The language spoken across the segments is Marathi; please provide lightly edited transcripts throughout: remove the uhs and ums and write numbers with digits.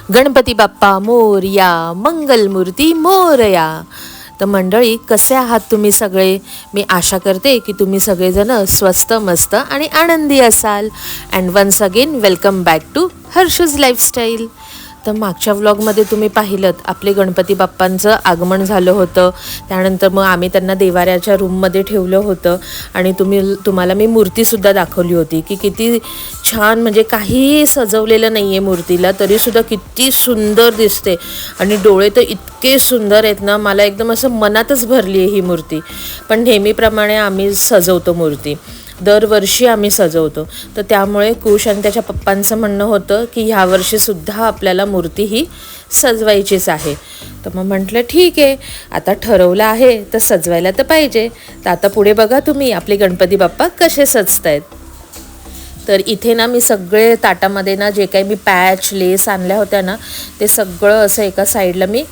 गणपती बाप्पा मोरया, मंगलमूर्ती मोरया. तर मंडळी, कसे आहात तुम्ही सगळे? मी आशा करते की तुम्ही सगळेजण स्वस्त मस्त आणि आनंदी असाल. And once again welcome back to Harshu's lifestyle. तर मागच्या व्लॉगमध्ये तुम्ही पाहिलं आपले गणपती बाप्पांचं आगमन झालं होतं. त्यानंतर मग आम्ही त्यांना देवाऱ्याच्या रूममध्ये ठेवलं होतं आणि तुम्हाला मी मूर्तीसुद्धा दाखवली होती की किती छान, म्हणजे काहीही सजवलेलं नाही आहे मूर्तीला, तरीसुद्धा किती सुंदर दिसते. आणि डोळे तर इतके सुंदर आहेत ना, मला एकदम असं मनातच भरली आहे ही मूर्ती. पण नेहमीप्रमाणे आम्ही सजवतो मूर्ती, दरवर्षी आम्ही सजवतो. तर त्यामुळे कुश आणि त्याच्या पप्पांचं म्हणणं होतं की ह्या वर्षीसुद्धा आपल्याला मूर्ती ही सजवायचीच आहे. तर मग म्हटलं ठीक आहे, आता ठरवलं आहे तर सजवायला तर पाहिजे. तर आता पुढे बघा तुम्ही आपले गणपती बाप्पा कसे सजत आहेत. तर इथे ना मी सगळे ताटामध्ये ना जे काही मी पॅच लेस आणल्या होत्या ना, ते सगळं असं एका साईडला मी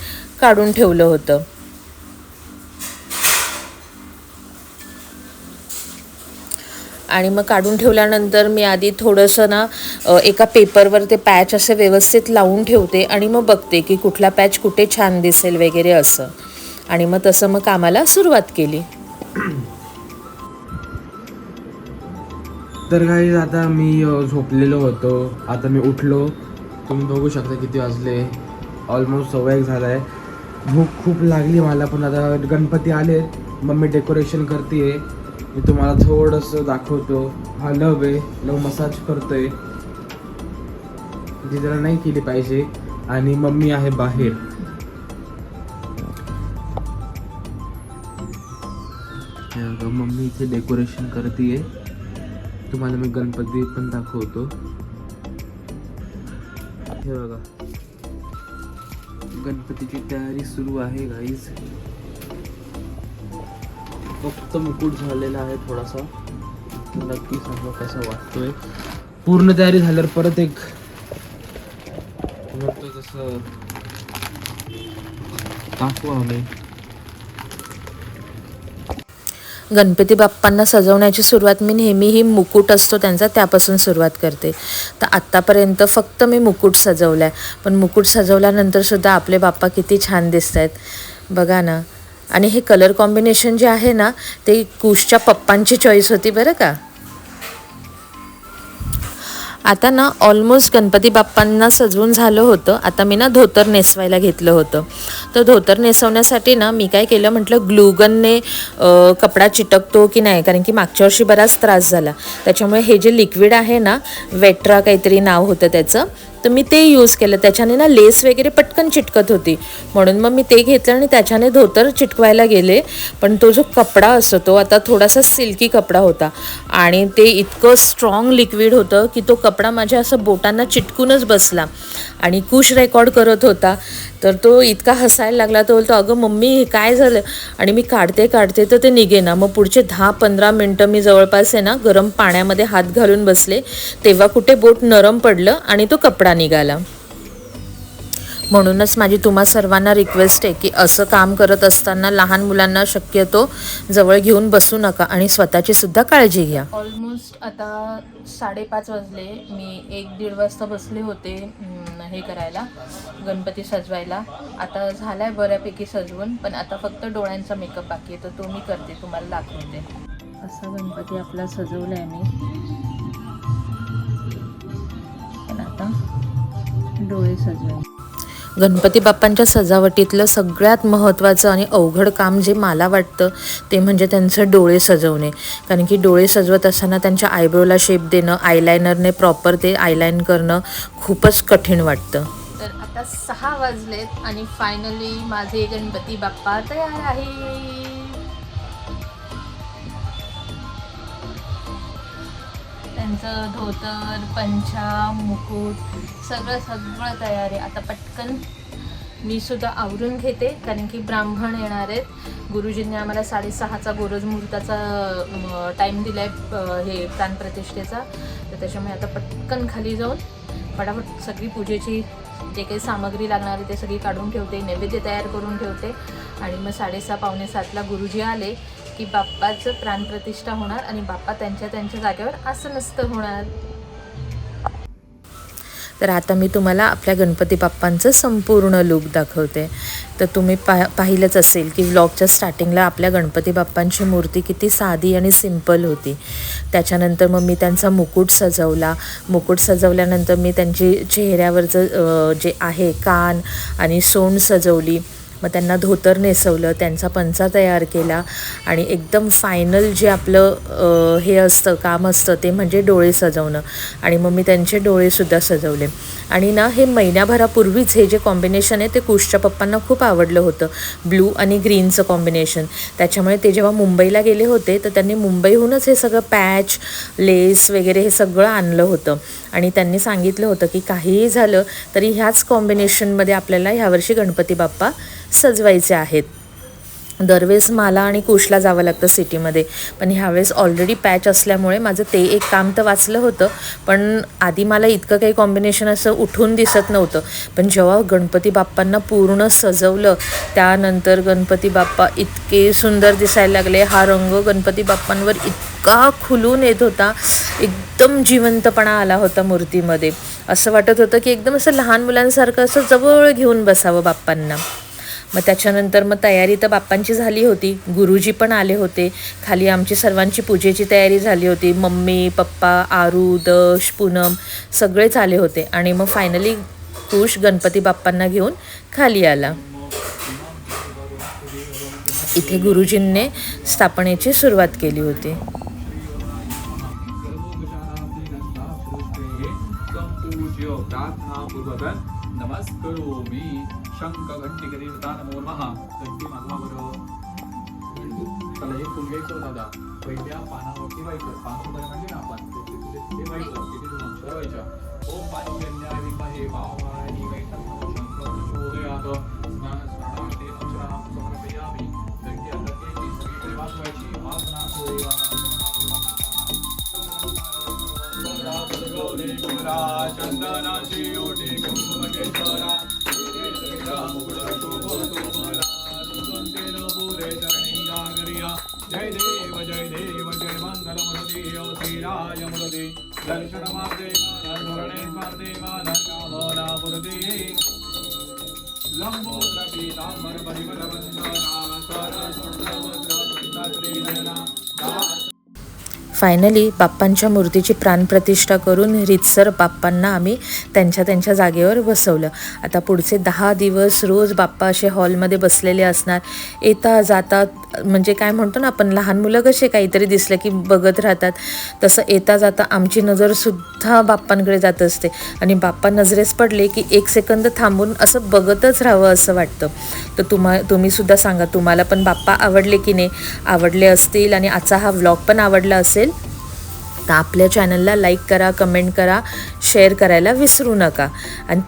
काढून ठेवलं होतं. आणि मग काढून ठेवल्यानंतर मी आधी थोडंसं ना एका पेपरवर ते पॅच असे व्यवस्थित लावून ठेवते आणि मग बघते की कुठला पॅच कुठे छान दिसेल वगैरे असं. आणि मग तसं मग कामाला सुरुवात केली. तर काही आता मी झोपलेलो होतो, आता मी उठलो. तुम्ही बघू शकता किती वाजले, ऑलमोस्ट 1:15 झाला आहे. भूक खूप लागली मला, पण आता गणपती आले, मम्मी डेकोरेशन करते. मी तुम्हाला थोडंसं दाखवतो. हा लव आहे, लव मसाज करतोय, जी जरा नाही केली पाहिजे. आणि मम्मी आहे बाहेर. मम्मी इथे डेकोरेशन करते. तुम्हाला मी गणपती पण दाखवतो. हे बघा, गणपतीची तयारी सुरू आहे गाईज. फक्त मुकुट झालेला आहे थोडासा. नक्की सांगा कसा वाटतोय. पूर्ण तयारी झाल्यावर परत एक तसं दाखवू आम्ही. गणपती बाप्पांना सजवण्याची सुरुवात मी नेहमीही मुकुट असतो त्यांचा, त्यापासून सुरुवात करते. तर आत्तापर्यंत फक्त मी मुकुट सजवला आहे, पण मुकुट सजवल्यानंतरसुद्धा आपले बाप्पा किती छान दिसत आहेत बघा ना. आणि हे कलर कॉम्बिनेशन जे आहे ना, ते कुशच्या पप्पांची चॉईस होती बरं का. आता ना ऑलमोस्ट गणपती बाप्पांना सजवून झालं होतं. आता मी ना धोतर नेसवायला घेतलं होतं. तर धोतर नेसवण्यासाठी ना मी काय केलं, म्हटलं ग्लूगनने कपडा चिटकतो की नाही, कारण की मागच्या वर्षी बराच त्रास झाला. त्याच्यामुळे हे जे लिक्विड आहे ना, वेट्रा काहीतरी नाव होतं त्याचं, तर मी ते यूज केलं. त्याच्याने ना लेस वगैरे पटकन चिटकत होती, म्हणून मग मी ते घेतलं आणि त्याच्याने धोतर चिटकवायला गेले. पण तो जो कपडा असतो तो आता थोडासा सिल्की कपडा होता आणि ते इतकं स्ट्रॉंग लिक्विड होतं की तो कपडा माझ्या असं बोटांना चिटकूनच बसला. आणि कुश रेकॉर्ड करत होता, तर तो इतका हसायला लागला. तो बोलतो, अगं मम्मी हे काय झालं? आणि मी काढते तर ते निघेना. मग पुढचे 10-15 मिनटं मी जवळपास आहे ना गरम पाण्यामध्ये हात घालून बसले, तेव्हा कुठे बोट नरम पडलं आणि तो कपडा निघाला. म्हणूनच माझी तुम्हा सर्वांना रिक्वेस्ट आहे की असं काम करत असताना लहान मुलांना शक्यतो जवळ घेऊन बसू नका आणि स्वतःची सुद्धा काळजी घ्या. ऑलमोस्ट आता 5:30 वाजले. मी 1-1:30 वाजता बसले होते हे करायला, गणपती सजवायला. आता झालाय बऱ्यापैकी सजवून, पण आता फक्त डोळ्यांचा मेकअप बाकी आहे, तर तो मी करते, तुम्हाला दाखवते. असा गणपती आपला सजवला आहे मी, पण आता डोळे सजवायचे. गणपती बाप्पांच्या सजावटीतलं सगळ्यात महत्त्वाचं आणि अवघड काम जे मला वाटतं ते म्हणजे त्यांचे डोळे सजवणे. कारण की डोळे सजवत असताना त्यांच्या आयब्रोला शेप देणं, आयलायनरने प्रॉपर ते आयलाईन करणं खूपच कठीण वाटतं. तर आता 6 वाजलेत आणि फायनली माझे गणपती बाप्पा तयार आहे. त्यांचं धोतर, पंचा, मुकुट सगळं तयार आहे. आता पटकन मी सुद्धा आवरून घेते, कारण की ब्राह्मण येणार आहेत. गुरुजींनी आम्हाला 6:30चा गोरज मुहूर्ताचा टाईम दिला आहे हे प्राणप्रतिष्ठेचा. तर त्याच्यामुळे आता पटकन खाली जाऊन फटाफट सगळी पूजेची जे काही सामग्री लागणार आहे ते सगळी काढून ठेवते, नैवेद्य तयार करून ठेवते. आणि मग 6:30-6:45ला गुरुजी आले की बाप्पाचं प्राणप्रतिष्ठा होणार आणि बाप्पा त्यांच्या जागेवर आसनस्थ होणार. तर आता मी तुम्हाला आपल्या गणपती बाप्पांचं संपूर्ण लूक दाखवते. तर तुम्ही पाहिलंच असेल की व्लॉगच्या स्टार्टिंगला आपल्या गणपती बाप्पांची मूर्ती किती साधी आणि सिंपल होती. त्याच्यानंतर मग मी त्यांचा मुकुट सजवला. मुकुट सजवल्यानंतर मी त्यांची चेहऱ्यावरचं जे आहे कान आणि सोंड सजवली. मग त्यांना धोतर नेसवलं, त्यांचा पंचा तयार केला आणि एकदम फायनल जे आपलं हे असतं काम असतं ते म्हणजे डोळे सजवणं. आणि मग मी त्यांचे डोळेसुद्धा सजवले. आणि ना हे महिन्याभरापूर्वीच हे जे कॉम्बिनेशन आहे ते कुशच्या पप्पांना खूप आवडलं होतं, ब्लू आणि ग्रीनचं कॉम्बिनेशन. त्याच्यामुळे ते जेव्हा मुंबईला गेले होते तर त्यांनी मुंबईहूनच हे सगळं पॅच, लेस वगैरे हे सगळं आणलं होतं. आणि त्यांनी सांगितलं होतं की काहीही झालं तरी ह्याच कॉम्बिनेशनमध्ये आपल्याला ह्यावर्षी गणपती बाप्पा सजवायचे आहेत. दरवेळेस मला आणि कुशला जावं लागतं सिटीमध्ये, पण ह्यावेळेस ऑलरेडी पॅच असल्यामुळे माझं ते एक काम तर वाचलं होतं. पण आधी मला इतकं काही कॉम्बिनेशन असं उठून दिसत नव्हतं. पण जेव्हा गणपती बाप्पांना पूर्ण सजवलं त्यानंतर गणपती बाप्पा इतके सुंदर दिसायला लागले. हा रंग गणपती बाप्पांवर इतका खुलून येत होता, एकदम जिवंतपणा आला होता मूर्तीमध्ये. असं वाटत होतं की एकदम असं लहान मुलांसारखं असं जवळ घेऊन बसावं बाप्पांना. मग त्याच्यानंतर मग तयारी तर बाप्पांची झाली होती. गुरुजी पण आले होते. खाली आमची सर्वांची पूजेची तयारी झाली होती. मम्मी, पप्पा, आरू, दश, पूनम सगळेच आले होते. आणि मग फायनली कुश गणपती बाप्पांना घेऊन खाली आला. इथे गुरुजींनी स्थापनेची सुरुवात केली होती. नमस्करोमि शंखघंटिकदेवता नमो नमः. घंटी मागवा बरं. चला हे फुल घ्यायचं दादा. पहिल्या पानावरती व्हायचं. पान सुद्धा म्हणजे ना आपण ते व्हायचं. किती दोन अक्षर व्हायच्या. ओम पाणिन्या विद्महे भावानी वैष्णव शंकर प्रचोदयात्. स्नानास्नाते अक्षराणां समर्पयामि. घंटी आता ते सगळीकडे वाजवायची. वाजना चंदनाची ओटी कुंकुमेश्वरा जय देव जय देव जय मंगल मुरती श्रीराज मुरती दर्शन धरणे कामना मुरती लंबोदर पीतांबर परिमल वंदना सरस्वती श्रीनयना. फायनली बाप्पांच्या मूर्तीची प्राणप्रतिष्ठा करून रीतसर बाप्पांना आम्ही त्यांच्या जागेवर बसवलं. आता पुढचे 10 दिवस रोज बाप्पा असे हॉलमध्ये बसलेले असणार. येता जाता म्हणजे काय म्हणतो ना आपण, लहान मुलं कसे काहीतरी दिसलं की बघत राहतात, तसं येता जाता आमची नजरसुद्धा बाप्पांकडे जात असते. आणि बाप्पा नजरेस पडले की 1 सेकंद थांबून असं बघतच राहावं असं वाटतं. तर तुम्हीसुद्धा सांगा, तुम्हाला पण बाप्पा आवडले की नाही? आवडले असतील आणि आजचा हा व्लॉग पण आवडला असेल तर आपल्या चॅनलला लाईक करा, कमेंट करा, शेअर करायला विसरू नका. आणि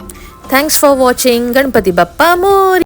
thanks for watching. Ganpati Bappa Morya.